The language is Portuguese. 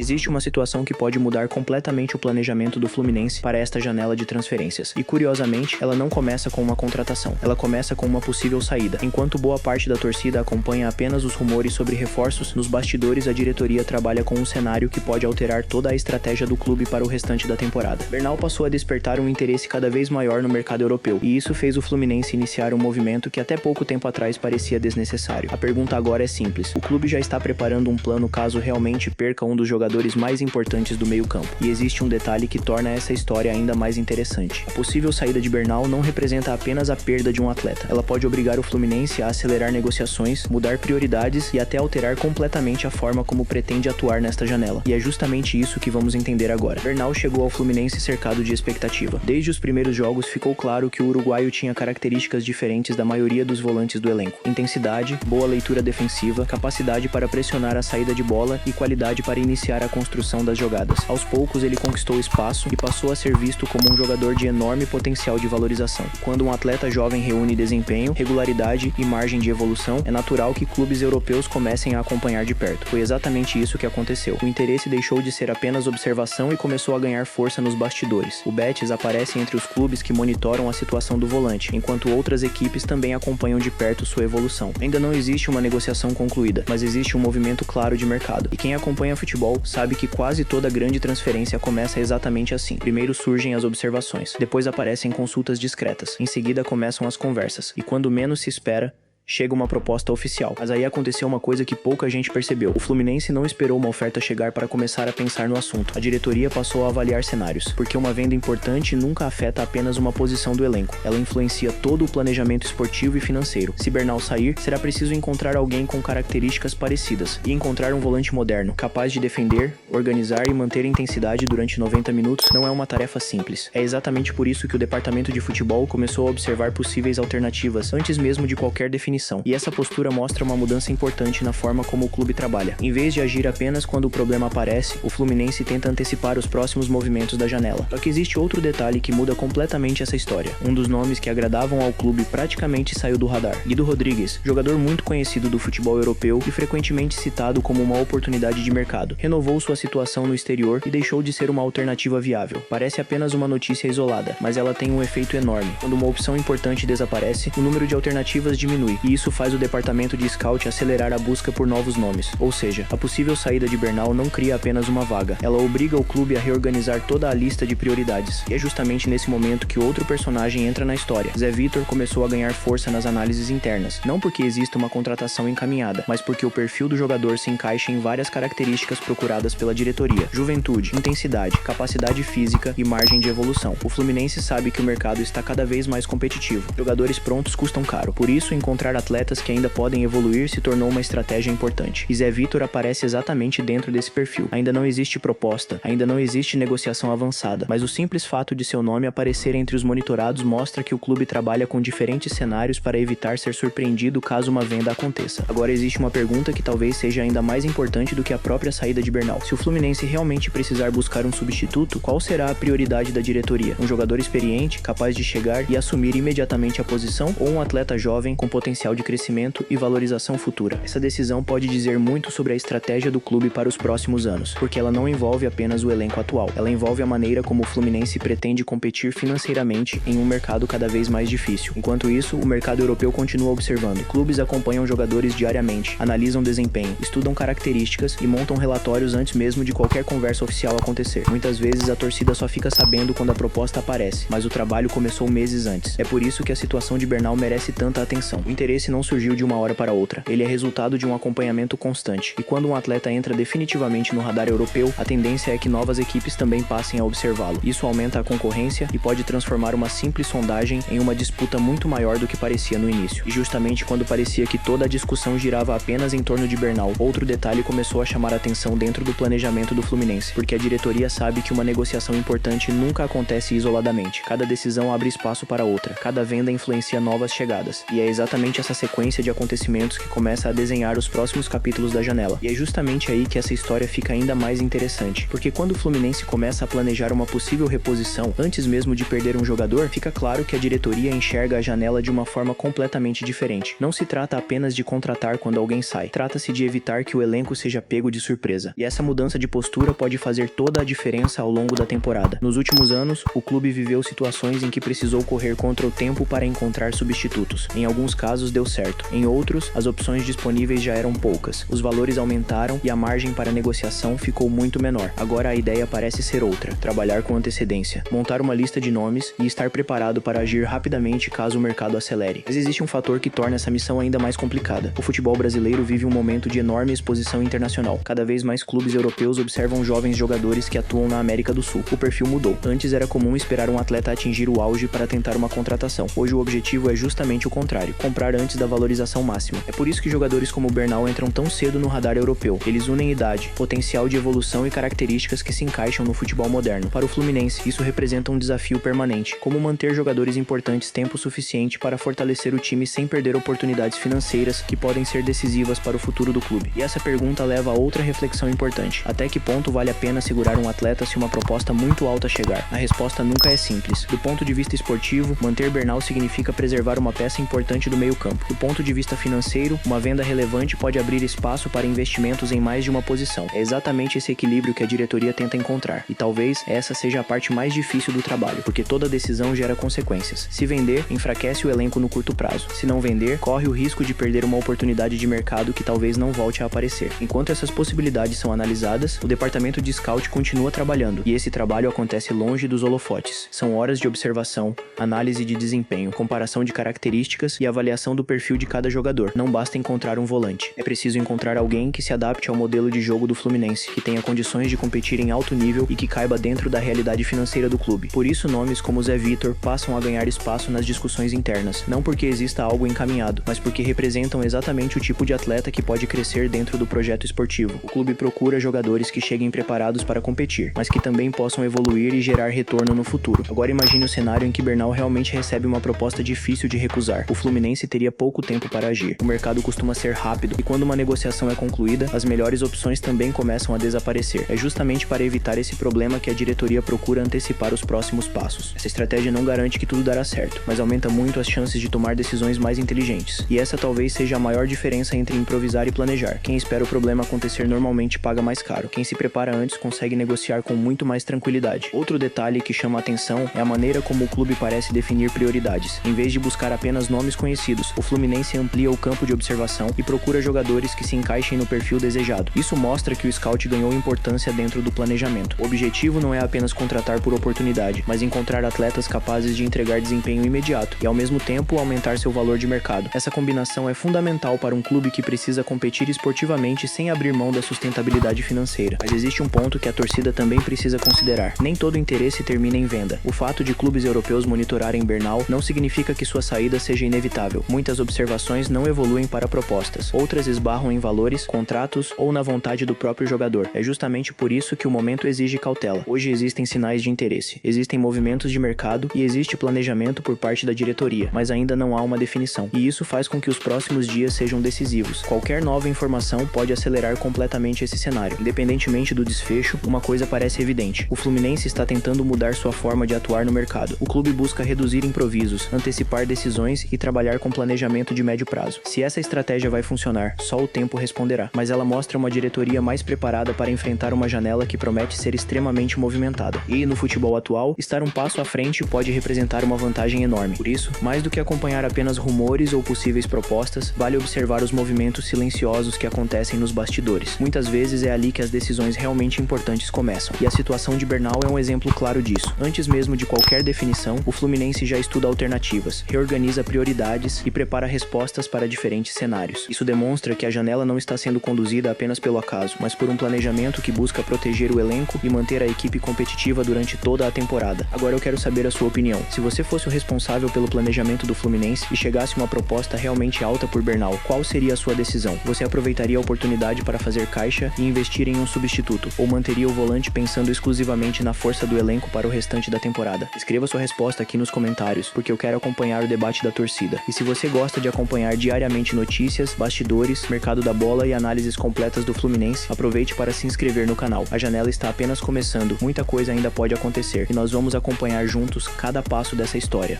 Existe uma situação que pode mudar completamente o planejamento do Fluminense para esta janela de transferências. E curiosamente, ela não começa com uma contratação, ela começa com uma possível saída. Enquanto boa parte da torcida acompanha apenas os rumores sobre reforços, nos bastidores a diretoria trabalha com um cenário que pode alterar toda a estratégia do clube para o restante da temporada. Bernal passou a despertar um interesse cada vez maior no mercado europeu, e isso fez o Fluminense iniciar um movimento que até pouco tempo atrás parecia desnecessário. A pergunta agora é simples: o clube já está preparando um plano caso realmente perca um dos jogadores mais importantes do meio-campo? E existe um detalhe que torna essa história ainda mais interessante. A possível saída de Bernal não representa apenas a perda de um atleta. Ela pode obrigar o Fluminense a acelerar negociações, mudar prioridades e até alterar completamente a forma como pretende atuar nesta janela. E é justamente isso que vamos entender agora. Bernal chegou ao Fluminense cercado de expectativa. Desde os primeiros jogos ficou claro que o uruguaio tinha características diferentes da maioria dos volantes do elenco: intensidade, boa leitura defensiva, capacidade para pressionar a saída de bola e qualidade para iniciar a construção das jogadas. Aos poucos ele conquistou espaço e passou a ser visto como um jogador de enorme potencial de valorização. Quando um atleta jovem reúne desempenho, regularidade e margem de evolução, é natural que clubes europeus comecem a acompanhar de perto. Foi exatamente isso que aconteceu. O interesse deixou de ser apenas observação e começou a ganhar força nos bastidores. O Betis aparece entre os clubes que monitoram a situação do volante, enquanto outras equipes também acompanham de perto sua evolução. Ainda não existe uma negociação concluída, mas existe um movimento claro de mercado. E quem acompanha futebol sabe que quase toda grande transferência começa exatamente assim. Primeiro surgem as observações, depois aparecem consultas discretas, em seguida começam as conversas, e quando menos se espera, chega uma proposta oficial. Mas aí aconteceu uma coisa que pouca gente percebeu. O Fluminense não esperou uma oferta chegar para começar a pensar no assunto. A diretoria passou a avaliar cenários, porque uma venda importante nunca afeta apenas uma posição do elenco. Ela influencia todo o planejamento esportivo e financeiro. Se Bernal sair, será preciso encontrar alguém com características parecidas, e encontrar um volante moderno, capaz de defender, organizar e manter intensidade durante 90 minutos não é uma tarefa simples. É exatamente por isso que o departamento de futebol começou a observar possíveis alternativas antes mesmo de qualquer definição. E essa postura mostra uma mudança importante na forma como o clube trabalha. Em vez de agir apenas quando o problema aparece, o Fluminense tenta antecipar os próximos movimentos da janela. Só que existe outro detalhe que muda completamente essa história. Um dos nomes que agradavam ao clube praticamente saiu do radar. Guido Rodrigues, jogador muito conhecido do futebol europeu e frequentemente citado como uma oportunidade de mercado, renovou sua situação no exterior e deixou de ser uma alternativa viável. Parece apenas uma notícia isolada, mas ela tem um efeito enorme. Quando uma opção importante desaparece, o número de alternativas diminui, e isso faz o departamento de scout acelerar a busca por novos nomes. Ou seja, a possível saída de Bernal não cria apenas uma vaga, ela obriga o clube a reorganizar toda a lista de prioridades. E é justamente nesse momento que outro personagem entra na história. Zé Vitor começou a ganhar força nas análises internas, não porque exista uma contratação encaminhada, mas porque o perfil do jogador se encaixa em várias características procuradas pela diretoria: juventude, intensidade, capacidade física e margem de evolução. O Fluminense sabe que o mercado está cada vez mais competitivo. Jogadores prontos custam caro. Por isso, encontrar atletas que ainda podem evoluir se tornou uma estratégia importante. E Zé Vitor aparece exatamente dentro desse perfil. Ainda não existe proposta, ainda não existe negociação avançada, mas o simples fato de seu nome aparecer entre os monitorados mostra que o clube trabalha com diferentes cenários para evitar ser surpreendido caso uma venda aconteça. Agora existe uma pergunta que talvez seja ainda mais importante do que a própria saída de Bernal. Se o Fluminense realmente precisar buscar um substituto, qual será a prioridade da diretoria? Um jogador experiente, capaz de chegar e assumir imediatamente a posição, ou um atleta jovem com potencial de crescimento e valorização futura? Essa decisão pode dizer muito sobre a estratégia do clube para os próximos anos, porque ela não envolve apenas o elenco atual, ela envolve a maneira como o Fluminense pretende competir financeiramente em um mercado cada vez mais difícil. Enquanto isso, o mercado europeu continua observando. Clubes acompanham jogadores diariamente, analisam desempenho, estudam características e montam relatórios antes mesmo de qualquer conversa oficial acontecer. Muitas vezes a torcida só fica sabendo quando a proposta aparece, mas o trabalho começou meses antes. É por isso que a situação de Bernal merece tanta atenção. O interesse não surgiu de uma hora para outra. Ele é resultado de um acompanhamento constante. E quando um atleta entra definitivamente no radar europeu, a tendência é que novas equipes também passem a observá-lo. Isso aumenta a concorrência e pode transformar uma simples sondagem em uma disputa muito maior do que parecia no início. E justamente quando parecia que toda a discussão girava apenas em torno de Bernal, outro detalhe começou a chamar a atenção dentro do planejamento do Fluminense, porque a diretoria sabe que uma negociação importante nunca acontece isoladamente. Cada decisão abre espaço para outra, cada venda influencia novas chegadas. E é exatamente existe essa sequência de acontecimentos que começa a desenhar os próximos capítulos da janela. E é justamente aí que essa história fica ainda mais interessante, porque quando o Fluminense começa a planejar uma possível reposição antes mesmo de perder um jogador, fica claro que a diretoria enxerga a janela de uma forma completamente diferente. Não se trata apenas de contratar quando alguém sai, trata-se de evitar que o elenco seja pego de surpresa. E essa mudança de postura pode fazer toda a diferença ao longo da temporada. Nos últimos anos, o clube viveu situações em que precisou correr contra o tempo para encontrar substitutos. Em alguns casos deu certo, em outros, as opções disponíveis já eram poucas. Os valores aumentaram e a margem para negociação ficou muito menor. Agora a ideia parece ser outra: trabalhar com antecedência, montar uma lista de nomes e estar preparado para agir rapidamente caso o mercado acelere. Mas existe um fator que torna essa missão ainda mais complicada. O futebol brasileiro vive um momento de enorme exposição internacional. Cada vez mais clubes europeus observam jovens jogadores que atuam na América do Sul. O perfil mudou. Antes era comum esperar um atleta atingir o auge para tentar uma contratação. Hoje o objetivo é justamente o contrário: comprar antes da valorização máxima. É por isso que jogadores como o Bernal entram tão cedo no radar europeu. Eles unem idade, potencial de evolução e características que se encaixam no futebol moderno. Para o Fluminense, isso representa um desafio permanente: como manter jogadores importantes tempo suficiente para fortalecer o time sem perder oportunidades financeiras que podem ser decisivas para o futuro do clube. E essa pergunta leva a outra reflexão importante: até que ponto vale a pena segurar um atleta se uma proposta muito alta chegar? A resposta nunca é simples. Do ponto de vista esportivo, manter Bernal significa preservar uma peça importante do meio-campo. Do ponto de vista financeiro, uma venda relevante pode abrir espaço para investimentos em mais de uma posição. É exatamente esse equilíbrio que a diretoria tenta encontrar. E talvez essa seja a parte mais difícil do trabalho, porque toda decisão gera consequências. Se vender, enfraquece o elenco no curto prazo. Se não vender, corre o risco de perder uma oportunidade de mercado que talvez não volte a aparecer. Enquanto essas possibilidades são analisadas, o departamento de scout continua trabalhando, e esse trabalho acontece longe dos holofotes. São horas de observação, análise de desempenho, comparação de características e avaliação do perfil de cada jogador. Não basta encontrar um volante. É preciso encontrar alguém que se adapte ao modelo de jogo do Fluminense, que tenha condições de competir em alto nível e que caiba dentro da realidade financeira do clube. Por isso, nomes como Zé Vitor passam a ganhar espaço nas discussões internas, não porque exista algo encaminhado, mas porque representam exatamente o tipo de atleta que pode crescer dentro do projeto esportivo. O clube procura jogadores que cheguem preparados para competir, mas que também possam evoluir e gerar retorno no futuro. Agora imagine o cenário em que Bernal realmente recebe uma proposta difícil de recusar. O Fluminense teria pouco tempo para agir. O mercado costuma ser rápido, e quando uma negociação é concluída, as melhores opções também começam a desaparecer. É justamente para evitar esse problema que a diretoria procura antecipar os próximos passos. Essa estratégia não garante que tudo dará certo, mas aumenta muito as chances de tomar decisões mais inteligentes. E essa talvez seja a maior diferença entre improvisar e planejar. Quem espera o problema acontecer normalmente paga mais caro. Quem se prepara antes consegue negociar com muito mais tranquilidade. Outro detalhe que chama a atenção é a maneira como o clube parece definir prioridades. Em vez de buscar apenas nomes conhecidos, o Fluminense amplia o campo de observação e procura jogadores que se encaixem no perfil desejado. Isso mostra que o scout ganhou importância dentro do planejamento. O objetivo não é apenas contratar por oportunidade, mas encontrar atletas capazes de entregar desempenho imediato e, ao mesmo tempo, aumentar seu valor de mercado. Essa combinação é fundamental para um clube que precisa competir esportivamente sem abrir mão da sustentabilidade financeira. Mas existe um ponto que a torcida também precisa considerar: nem todo interesse termina em venda. O fato de clubes europeus monitorarem Bernal não significa que sua saída seja inevitável. Muitas observações não evoluem para propostas, outras esbarram em valores, contratos ou na vontade do próprio jogador. É justamente por isso que o momento exige cautela. Hoje existem sinais de interesse, existem movimentos de mercado e existe planejamento por parte da diretoria, mas ainda não há uma definição. E isso faz com que os próximos dias sejam decisivos. Qualquer nova informação pode acelerar completamente esse cenário. Independentemente do desfecho, uma coisa parece evidente: o Fluminense está tentando mudar sua forma de atuar no mercado. O clube busca reduzir improvisos, antecipar decisões e trabalhar com planejamento de médio prazo. Se essa estratégia vai funcionar, só o tempo responderá. Mas ela mostra uma diretoria mais preparada para enfrentar uma janela que promete ser extremamente movimentada. E, no futebol atual, estar um passo à frente pode representar uma vantagem enorme. Por isso, mais do que acompanhar apenas rumores ou possíveis propostas, vale observar os movimentos silenciosos que acontecem nos bastidores. Muitas vezes é ali que as decisões realmente importantes começam. E a situação de Bernal é um exemplo claro disso. Antes mesmo de qualquer definição, o Fluminense já estuda alternativas, reorganiza prioridades e prepara respostas para diferentes cenários. Isso demonstra que a janela não está sendo conduzida apenas pelo acaso, mas por um planejamento que busca proteger o elenco e manter a equipe competitiva durante toda a temporada. Agora eu quero saber a sua opinião. Se você fosse o responsável pelo planejamento do Fluminense e chegasse uma proposta realmente alta por Bernal, qual seria a sua decisão? Você aproveitaria a oportunidade para fazer caixa e investir em um substituto, ou manteria o volante pensando exclusivamente na força do elenco para o restante da temporada? Escreva sua resposta aqui nos comentários, porque eu quero acompanhar o debate da torcida. E se você gosta de acompanhar diariamente notícias, bastidores, mercado da bola e análises completas do Fluminense, aproveite para se inscrever no canal. A janela está apenas começando, muita coisa ainda pode acontecer e nós vamos acompanhar juntos cada passo dessa história.